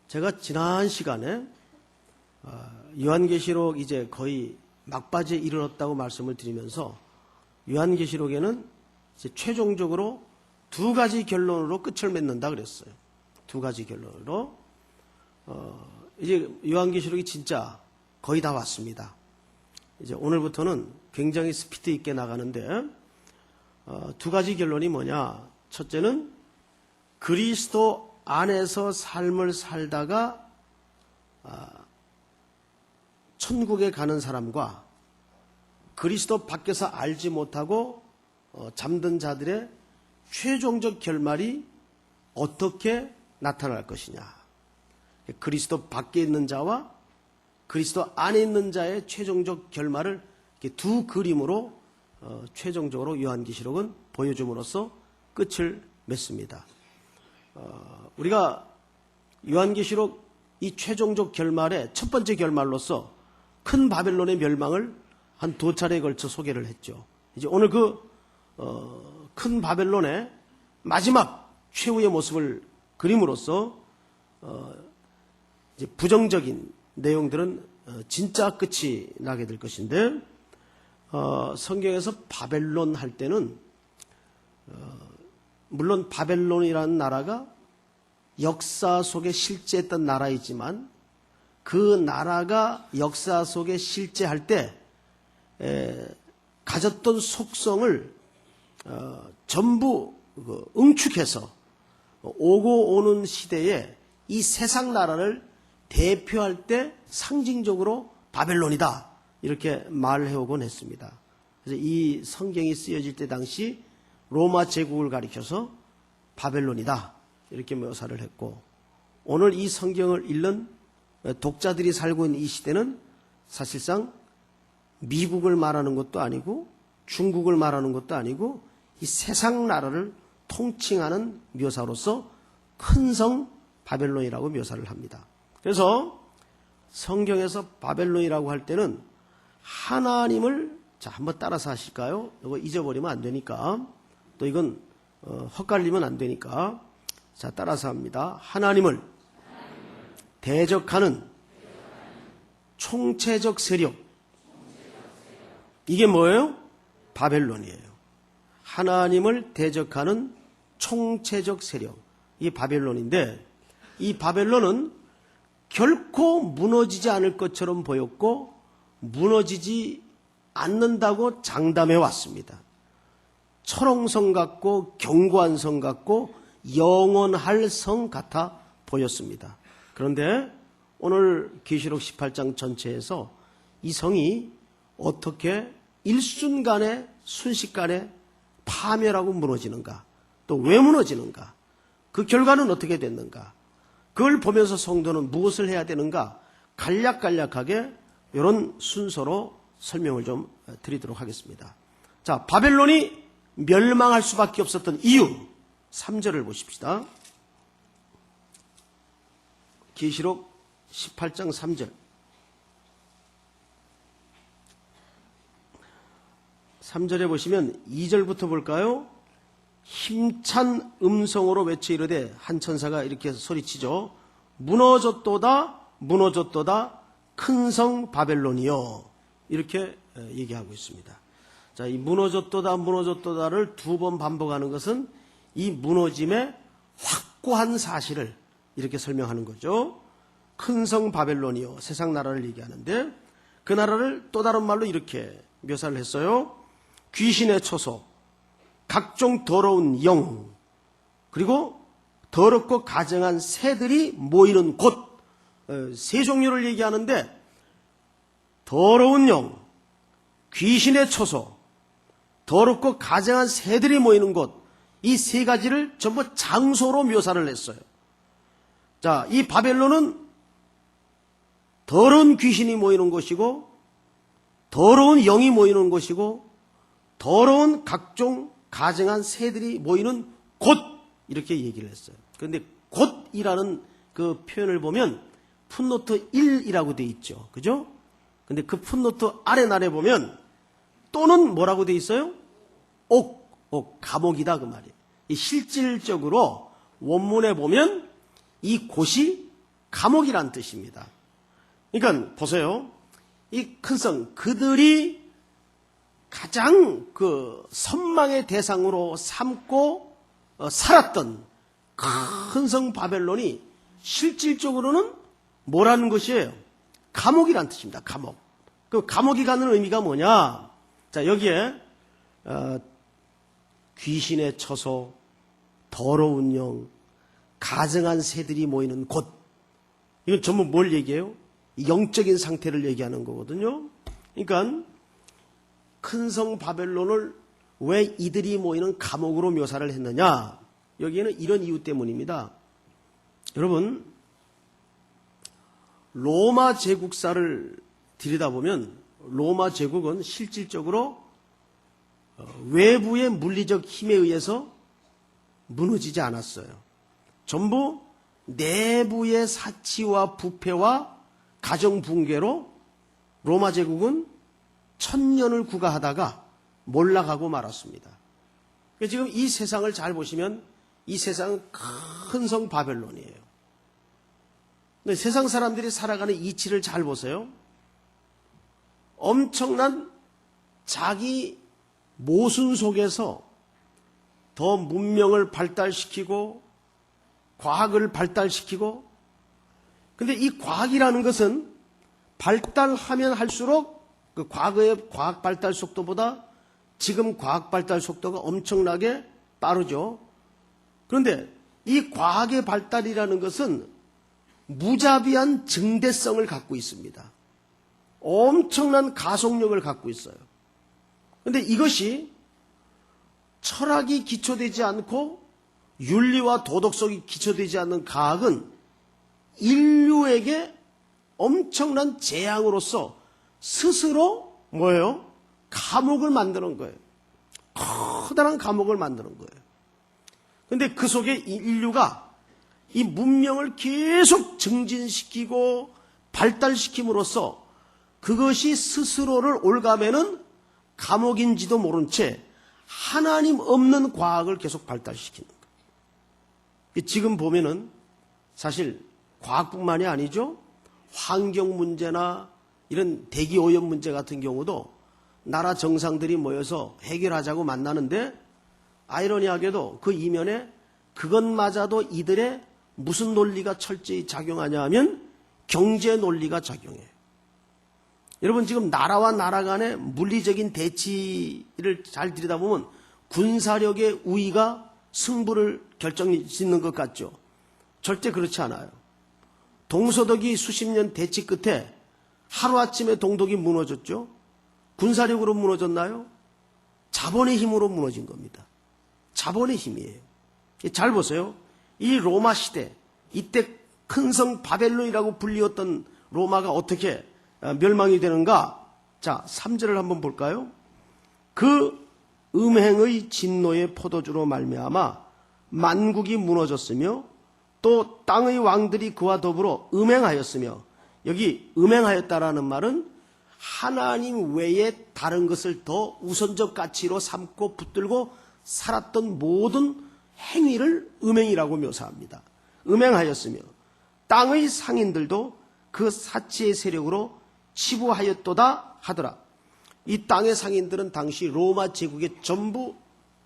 제가 지난 시간에 요한계시록 이제 거의 막바지에 이르렀다고 말씀을 드리면서 요한계시록에는 이제 최종적으로 두 가지 결론으로 끝을 맺는다 그랬어요. 두 가지 결론으로. 이제 요한계시록이 진짜 거의 다 왔습니다. 이제 오늘부터는 굉장히 스피드 있게 나가는데, 두 가지 결론이 뭐냐. 첫째는 그리스도 안에서 삶을 살다가 천국에 가는 사람과 그리스도 밖에서 알지 못하고 잠든 자들의 최종적 결말이 어떻게 나타날 것이냐. 그리스도 밖에 있는 자와 그리스도 안에 있는 자의 최종적 결말을 이렇게 두 그림으로 최종적으로 요한계시록은 보여줌으로써 끝을 맺습니다. 우리가 요한계시록 이 최종적 결말의 첫 번째 결말로서 큰 바벨론의 멸망을 한 두 차례에 걸쳐 소개를 했죠. 이제 오늘 큰 바벨론의 마지막 최후의 모습을 그림으로써 이제 부정적인 내용들은 진짜 끝이 나게 될 것인데, 성경에서 바벨론 할 때는 물론 바벨론이라는 나라가 역사 속에 실제했던 나라이지만 그 나라가 역사 속에 실제할 때 가졌던 속성을 전부 응축해서 오고 오는 시대에 이 세상 나라를 대표할 때 상징적으로 바벨론이다 이렇게 말을 해오곤 했습니다. 그래서 이 성경이 쓰여질 때 당시 로마 제국을 가리켜서 바벨론이다 이렇게 묘사를 했고, 오늘 이 성경을 읽는 독자들이 살고 있는 이 시대는 사실상 미국을 말하는 것도 아니고 중국을 말하는 것도 아니고 이 세상 나라를 통칭하는 묘사로서 큰 성 바벨론이라고 묘사를 합니다. 그래서 성경에서 바벨론이라고 할 때는 하나님을, 자, 한번 따라서 하실까요? 이거 잊어버리면 안 되니까, 또 이건 헛갈리면 안 되니까. 자, 따라서 합니다. 하나님을 대적하는 총체적 세력. 이게 뭐예요? 바벨론이에요. 하나님을 대적하는 총체적 세력. 이게 바벨론인데, 이 바벨론은 결코 무너지지 않을 것처럼 보였고 무너지지 않는다고 장담해 왔습니다. 철옹성 같고 견고한 성 같고 영원할 성 같아 보였습니다. 그런데 오늘 계시록 18장 전체에서 이 성이 어떻게 일순간에 순식간에 파멸하고 무너지는가, 또 왜 무너지는가, 그 결과는 어떻게 됐는가, 그걸 보면서 성도는 무엇을 해야 되는가, 간략간략하게 이런 순서로 설명을 좀 드리도록 하겠습니다. 자, 바벨론이 멸망할 수밖에 없었던 이유, 3절을 보십시다. 계시록 18장 3절. 3절에 보시면 2절부터 볼까요? 힘찬 음성으로 외쳐 이르되, 한 천사가 이렇게 소리치죠. 무너졌도다 무너졌도다 큰 성 바벨론이요. 이렇게 얘기하고 있습니다. 자, 이 무너졌도다 무너졌도다를 두 번 반복하는 것은 이 무너짐의 확고한 사실을 이렇게 설명하는 거죠. 큰 성 바벨론이요. 세상 나라를 얘기하는데, 그 나라를 또 다른 말로 이렇게 묘사를 했어요. 귀신의 처소, 각종 더러운 영, 그리고 더럽고 가증한 새들이 모이는 곳. 세 종류를 얘기하는데, 더러운 영, 귀신의 처소, 더럽고 가증한 새들이 모이는 곳, 이 세 가지를 전부 장소로 묘사를 했어요. 자, 이 바벨론은 더러운 귀신이 모이는 곳이고, 더러운 영이 모이는 곳이고, 더러운 각종 가증한 새들이 모이는 곳, 이렇게 얘기를 했어요. 그런데 곳이라는 그 표현을 보면 풋노트 1이라고 돼 있죠. 그죠? 근데 그 풋노트 아래 보면 또는 뭐라고 돼 있어요? 감옥이다 그 말이에요. 이 실질적으로 원문에 보면 이 곳이 감옥이란 뜻입니다. 그러니까 보세요. 이 큰 성, 그들이 가장 그 선망의 대상으로 삼고 살았던 큰 성 바벨론이 실질적으로는 뭐라는 것이에요? 감옥이란 뜻입니다. 감옥. 그 감옥이 갖는 의미가 뭐냐? 자, 여기에 귀신의 처소, 더러운 영, 가증한 새들이 모이는 곳. 이건 전부 뭘 얘기해요? 영적인 상태를 얘기하는 거거든요. 그러니까 큰 성 바벨론을 왜 이들이 모이는 감옥으로 묘사를 했느냐? 여기에는 이런 이유 때문입니다. 여러분, 로마 제국사를 들여다보면 로마 제국은 실질적으로 외부의 물리적 힘에 의해서 무너지지 않았어요. 전부 내부의 사치와 부패와 가정 붕괴로 로마 제국은 1000년을 구가하다가 몰락하고 말았습니다. 지금 이 세상을 잘 보시면 이 세상은 큰 성 바벨론이에요. 근데 세상 사람들이 살아가는 이치를 잘 보세요. 엄청난 자기 모순 속에서 더 문명을 발달시키고 과학을 발달시키고, 근데 이 과학이라는 것은 발달하면 할수록 그 과거의 과학 발달 속도보다 지금 과학 발달 속도가 엄청나게 빠르죠. 그런데 이 과학의 발달이라는 것은 무자비한 증대성을 갖고 있습니다. 엄청난 가속력을 갖고 있어요. 그런데 이것이 철학이 기초되지 않고 윤리와 도덕성이 기초되지 않는 과학은 인류에게 엄청난 재앙으로서 스스로 뭐예요? 감옥을 만드는 거예요. 커다란 감옥을 만드는 거예요. 그런데 그 속에 인류가 이 문명을 계속 증진시키고 발달시킴으로써 그것이 스스로를 올가매는 감옥인지도 모른 채 하나님 없는 과학을 계속 발달시키는 거예요. 지금 보면은 사실 과학뿐만이 아니죠. 환경 문제나 이런 대기 오염 문제 같은 경우도 나라 정상들이 모여서 해결하자고 만나는데 아이러니하게도 그 이면에 그것마저도 이들의 무슨 논리가 철저히 작용하냐 하면 경제 논리가 작용해요. 여러분 지금 나라와 나라 간의 물리적인 대치를 잘 들여다보면 군사력의 우위가 승부를 결정짓는 것 같죠. 절대 그렇지 않아요. 동서독이 수십 년 대치 끝에 하루아침에 동독이 무너졌죠. 군사력으로 무너졌나요? 자본의 힘으로 무너진 겁니다. 자본의 힘이에요. 잘 보세요. 이 로마 시대, 이때 큰 성 바벨론이라고 불리웠던 로마가 어떻게 멸망이 되는가? 자, 3절을 한번 볼까요? 그 음행의 진노의 포도주로 말미암아 만국이 무너졌으며 또 땅의 왕들이 그와 더불어 음행하였으며, 여기 음행하였다라는 말은 하나님 외에 다른 것을 더 우선적 가치로 삼고 붙들고 살았던 모든 행위를 음행이라고 묘사합니다. 음행하였으며 땅의 상인들도 그 사치의 세력으로 치부하였도다 하더라. 이 땅의 상인들은 당시 로마 제국의 전부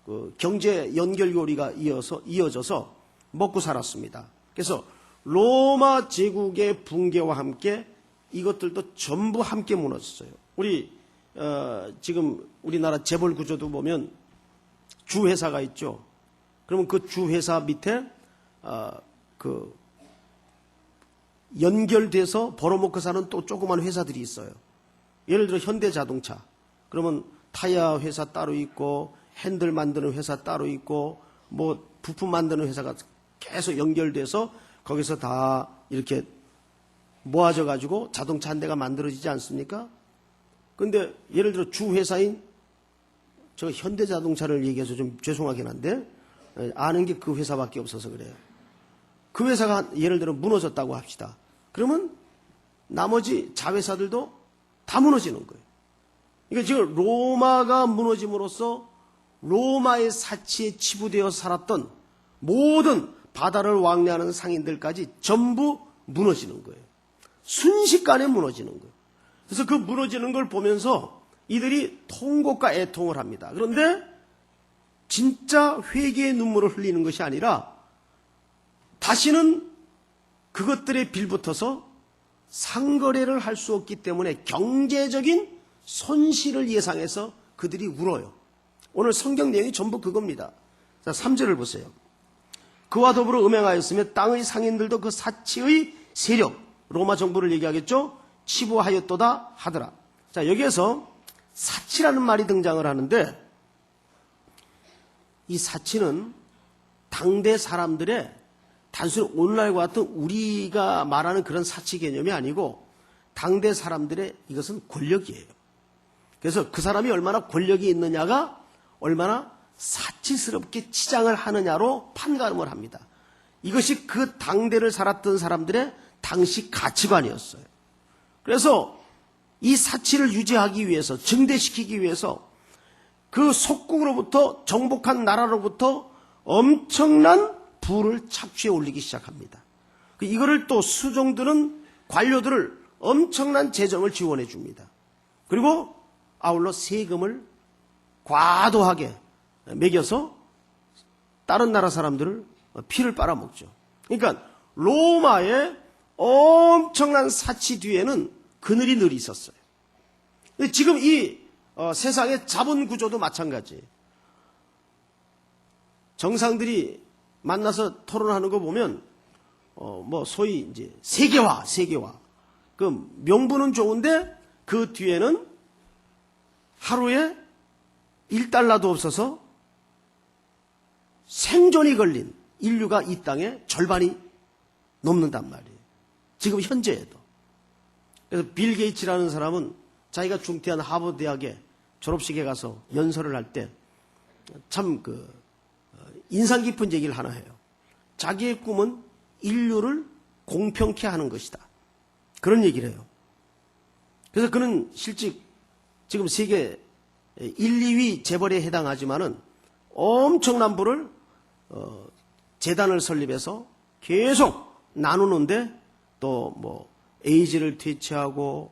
그 경제 연결고리가 이어져서 먹고 살았습니다. 그래서 로마 제국의 붕괴와 함께 이것들도 전부 함께 무너졌어요. 우리 지금 우리나라 재벌 구조도 보면 주회사가 있죠. 그러면 그 주회사 밑에 그 연결돼서 벌어먹고 사는 또 조그만 회사들이 있어요. 예를 들어 현대자동차. 그러면 타이어 회사 따로 있고 핸들 만드는 회사 따로 있고 뭐 부품 만드는 회사가 계속 연결돼서 거기서 다 이렇게 모아져 가지고 자동차 한 대가 만들어지지 않습니까? 근데 예를 들어 주회사인 저 현대자동차를 얘기해서 좀 죄송하긴 한데 아는 게 그 회사밖에 없어서 그래요. 그 회사가 예를 들어 무너졌다고 합시다. 그러면 나머지 자회사들도 다 무너지는 거예요. 그러니까 지금 로마가 무너짐으로써 로마의 사치에 치부되어 살았던 모든 바다를 왕래하는 상인들까지 전부 무너지는 거예요. 순식간에 무너지는 거예요. 그래서 그 무너지는 걸 보면서 이들이 통곡과 애통을 합니다. 그런데 진짜 회개의 눈물을 흘리는 것이 아니라 다시는 그것들에 빌붙어서 상거래를 할 수 없기 때문에 경제적인 손실을 예상해서 그들이 울어요. 오늘 성경 내용이 전부 그겁니다. 자, 3절을 보세요. 그와 더불어 음행하였으며 땅의 상인들도 그 사치의 세력, 로마 정부를 얘기하겠죠? 치부하였도다 하더라. 자, 여기에서 사치라는 말이 등장을 하는데 이 사치는 당대 사람들의 단순히 오늘날과 같은 우리가 말하는 그런 사치 개념이 아니고 당대 사람들의 이것은 권력이에요. 그래서 그 사람이 얼마나 권력이 있느냐가 얼마나 사치스럽게 치장을 하느냐로 판가름을 합니다. 이것이 그 당대를 살았던 사람들의 당시 가치관이었어요. 그래서 이 사치를 유지하기 위해서, 증대시키기 위해서 그 속국으로부터 정복한 나라로부터 엄청난 부를 착취해 올리기 시작합니다. 이거를 또 수종들은 관료들을 엄청난 재정을 지원해 줍니다. 그리고 아울러 세금을 과도하게 매겨서 다른 나라 사람들을 피를 빨아먹죠. 그러니까 로마의 엄청난 사치 뒤에는 그늘이 늘 있었어요. 근데 지금 이 세상의 자본 구조도 마찬가지예요. 정상들이 만나서 토론하는 거 보면 소위 이제 세계화. 그 명분은 좋은데 그 뒤에는 하루에 1달러도 없어서 생존이 걸린 인류가 이 땅의 절반이 넘는단 말이에요. 지금 현재에도. 그래서 빌 게이츠라는 사람은 자기가 중퇴한 하버드 대학에 졸업식에 가서 연설을 할 때 참 인상 깊은 얘기를 하나 해요. 자기의 꿈은 인류를 공평케 하는 것이다. 그런 얘기를 해요. 그래서 그는 실직 지금 세계 1, 2위 재벌에 해당하지만은 엄청난 부를 재단을 설립해서 계속 나누는데 또 에이즈를 퇴치하고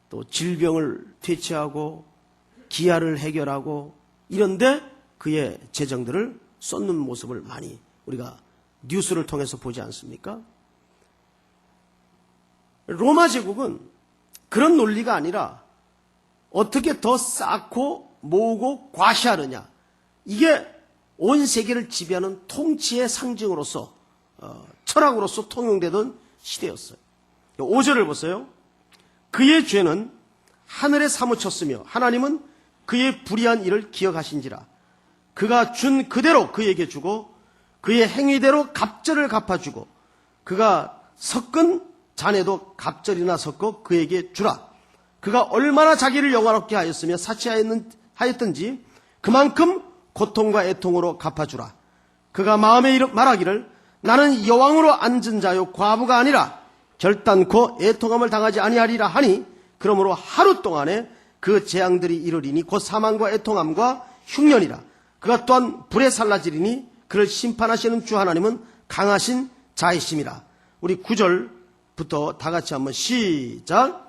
또 질병을 퇴치하고 기아를 해결하고 이런데 그의 재정들을 쏟는 모습을 많이 우리가 뉴스를 통해서 보지 않습니까? 로마 제국은 그런 논리가 아니라 어떻게 더 쌓고 모으고 과시하느냐. 이게 온 세계를 지배하는 통치의 상징으로서 철학으로서 통용되던 시대였어요. 5절을 보세요. 그의 죄는 하늘에 사무쳤으며 하나님은 그의 불의한 일을 기억하신지라. 그가 준 그대로 그에게 주고 그의 행위대로 갑절을 갚아주고 그가 섞은 잔에도 갑절이나 섞어 그에게 주라. 그가 얼마나 자기를 영화롭게 하였으며 사치하였던지 그만큼 고통과 애통으로 갚아주라. 그가 마음에 말하기를 나는 여왕으로 앉은 자요 과부가 아니라 결단코 애통함을 당하지 아니하리라 하니 그러므로 하루 동안에 그 재앙들이 이르리니 곧 사망과 애통함과 흉년이라. 그가 또한 불에 살라지리니 그를 심판하시는 주 하나님은 강하신 자이심이라. 우리 9절부터 다 같이 한번 시작.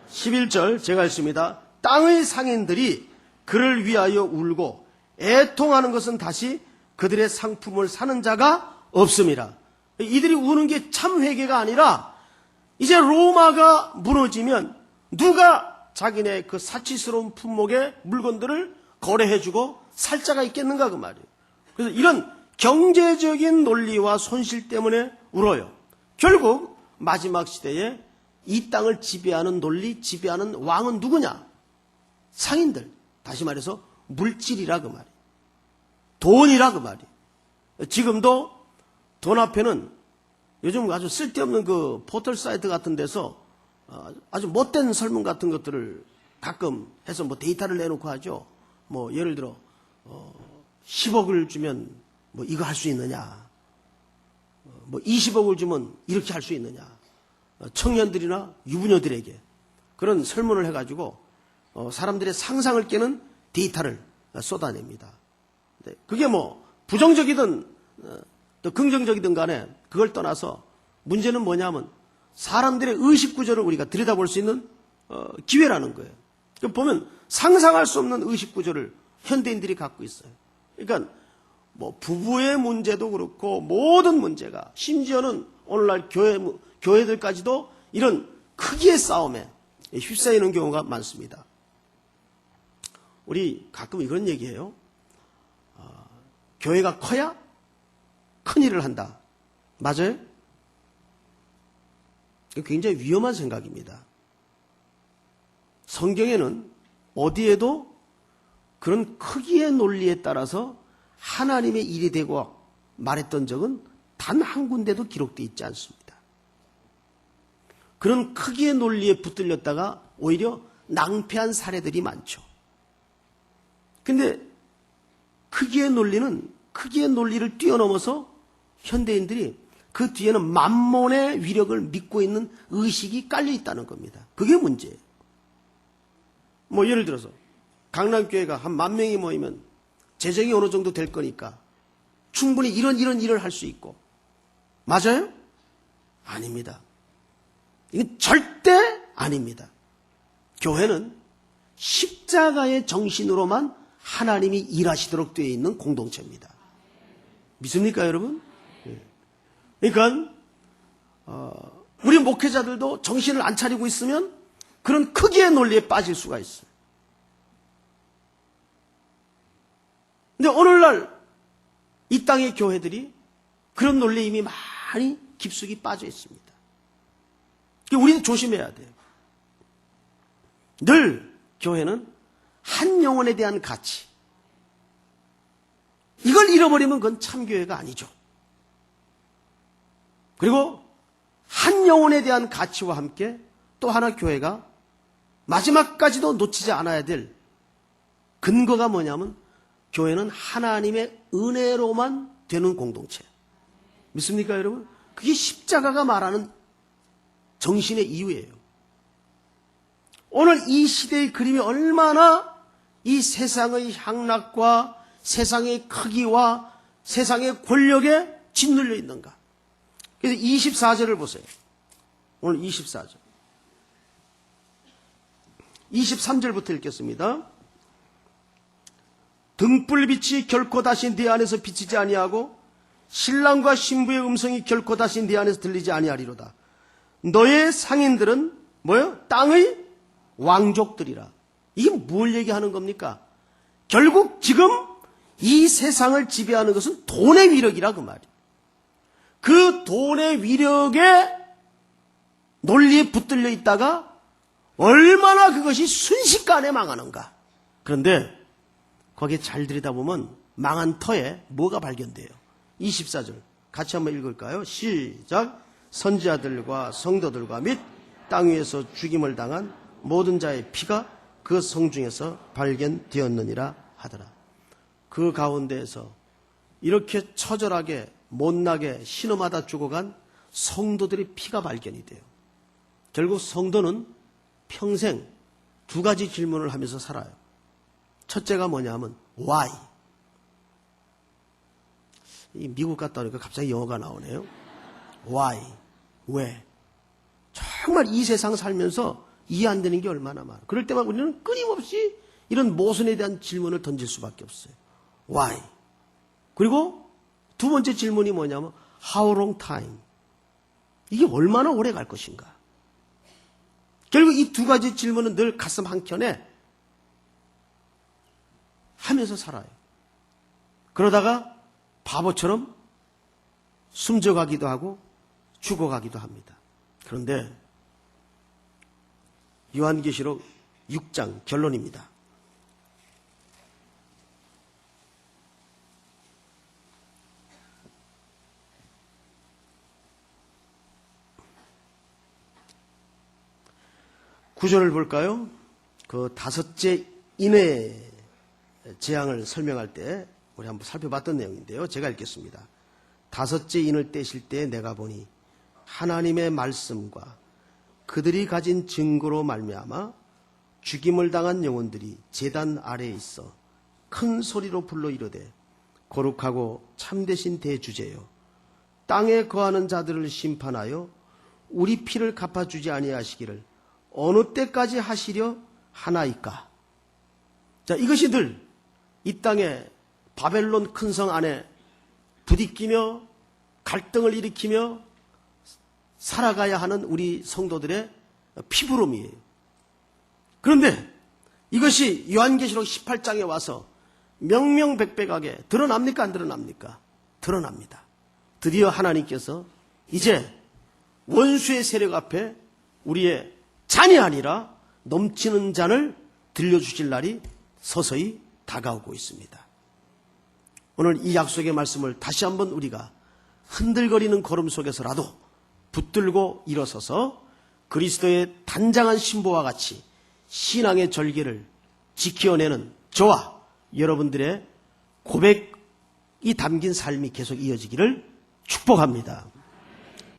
11절 제가 읽습니다. 땅의 상인들이 그를 위하여 울고 애통하는 것은 다시 그들의 상품을 사는 자가 없음이라. 이들이 우는 게 참 회개가 아니라 이제 로마가 무너지면 누가 자기네 그 사치스러운 품목의 물건들을 거래해주고 살 자가 있겠는가 그 말이에요. 그래서 이런 경제적인 논리와 손실 때문에 울어요. 결국 마지막 시대에 이 땅을 지배하는 논리, 지배하는 왕은 누구냐? 상인들. 다시 말해서 물질이라 그 말이에요. 돈이라 그 말이에요. 지금도 돈 앞에는 요즘 아주 쓸데없는 그 포털 사이트 같은 데서 아주 못된 설문 같은 것들을 가끔 해서 데이터를 내놓고 하죠. 예를 들어 10억을 주면 뭐 이거 할 수 있느냐? 뭐 20억을 주면 이렇게 할 수 있느냐? 청년들이나 유부녀들에게 그런 설문을 해가지고 사람들의 상상을 깨는 데이터를 쏟아냅니다. 그게 뭐 부정적이든 또 긍정적이든 간에 그걸 떠나서 문제는 뭐냐면 사람들의 의식구조를 우리가 들여다볼 수 있는 기회라는 거예요. 보면 상상할 수 없는 의식구조를 현대인들이 갖고 있어요. 그러니까 뭐 부부의 문제도 그렇고 모든 문제가 심지어는 오늘날 교회들까지도 이런 크기의 싸움에 휩싸이는 경우가 많습니다. 우리 가끔 이런 얘기해요. 교회가 커야 큰 일을 한다. 맞아요? 굉장히 위험한 생각입니다. 성경에는 어디에도 그런 크기의 논리에 따라서 하나님의 일이 되고 말했던 적은 단 한 군데도 기록되어 있지 않습니다. 그런 크기의 논리에 붙들렸다가 오히려 낭패한 사례들이 많죠. 근데 크기의 논리를 뛰어넘어서 현대인들이 그 뒤에는 만몬의 위력을 믿고 있는 의식이 깔려 있다는 겁니다. 그게 문제예요. 뭐 예를 들어서 강남교회가 한 10,000명이 모이면 재정이 어느 정도 될 거니까 충분히 이런 일을 할 수 있고. 맞아요? 아닙니다. 이건 절대 아닙니다. 교회는 십자가의 정신으로만 하나님이 일하시도록 되어 있는 공동체입니다. 믿습니까, 여러분? 그러니까 우리 목회자들도 정신을 안 차리고 있으면 그런 크기의 논리에 빠질 수가 있어요. 근데 오늘날 이 땅의 교회들이 그런 논리에 이미 많이 깊숙이 빠져 있습니다. 우리는 조심해야 돼요. 늘 교회는 한 영혼에 대한 가치, 이걸 잃어버리면 그건 참교회가 아니죠. 그리고 한 영혼에 대한 가치와 함께 또 하나 교회가 마지막까지도 놓치지 않아야 될 근거가 뭐냐면 교회는 하나님의 은혜로만 되는 공동체. 믿습니까, 여러분? 그게 십자가가 말하는 정신의 이유예요. 오늘 이 시대의 그림이 얼마나 이 세상의 향락과 세상의 크기와 세상의 권력에 짓눌려 있는가. 그래서 24절을 보세요. 오늘 24절. 23절부터 읽겠습니다. 등불빛이 결코 다시 네 안에서 비치지 아니하고 신랑과 신부의 음성이 결코 다시 네 안에서 들리지 아니하리로다. 너의 상인들은 뭐예요? 땅의 왕족들이라. 이게 뭘 얘기하는 겁니까? 결국 지금 이 세상을 지배하는 것은 돈의 위력이라 그 말이에요. 그 돈의 위력에 논리에 붙들려 있다가 얼마나 그것이 순식간에 망하는가. 그런데 거기에 잘 들여다보면 망한 터에 뭐가 발견돼요? 24절 같이 한번 읽을까요? 시작. 선지자들과 성도들과 및 땅 위에서 죽임을 당한 모든 자의 피가 그 성중에서 발견되었느니라 하더라. 그 가운데에서 이렇게 처절하게 못나게 신음하다 죽어간 성도들의 피가 발견이 돼요. 결국 성도는 평생 두 가지 질문을 하면서 살아요. 첫째가 뭐냐 하면 why. 미국 갔다 오니까 갑자기 영어가 나오네요. why. 왜. 정말 이 세상 살면서 이해 안 되는 게 얼마나 많아. 그럴 때만 우리는 끊임없이 이런 모순에 대한 질문을 던질 수밖에 없어요. why. 그리고 두 번째 질문이 뭐냐면 how long time. 이게 얼마나 오래 갈 것인가. 결국 이 두 가지 질문은 늘 가슴 한켠에 하면서 살아요. 그러다가 바보처럼 숨져가기도 하고 죽어가기도 합니다. 그런데 요한계시록 6장 결론입니다. 구절을 볼까요? 그 다섯째 인의 재앙을 설명할 때 우리 한번 살펴봤던 내용인데요. 제가 읽겠습니다. 다섯째 인을 떼실 때 내가 보니 하나님의 말씀과 그들이 가진 증거로 말미암아 죽임을 당한 영혼들이 제단 아래에 있어 큰 소리로 불러 이르되 거룩하고 참되신 대주제여 땅에 거하는 자들을 심판하여 우리 피를 갚아주지 아니하시기를 어느 때까지 하시려 하나이까. 자, 이것이 늘 이 땅에 바벨론 큰 성 안에 부딪히며 갈등을 일으키며 살아가야 하는 우리 성도들의 피부름이에요. 그런데 이것이 요한계시록 18장에 와서 명명백백하게 드러납니까? 안 드러납니까? 드러납니다. 드디어 하나님께서 이제 원수의 세력 앞에 우리의 잔이 아니라 넘치는 잔을 들려주실 날이 서서히 다가오고 있습니다. 오늘 이 약속의 말씀을 다시 한번 우리가 흔들거리는 걸음 속에서라도 붙들고 일어서서 그리스도의 단장한 신보와 같이 신앙의 절개를 지켜내는 저와 여러분들의 고백이 담긴 삶이 계속 이어지기를 축복합니다.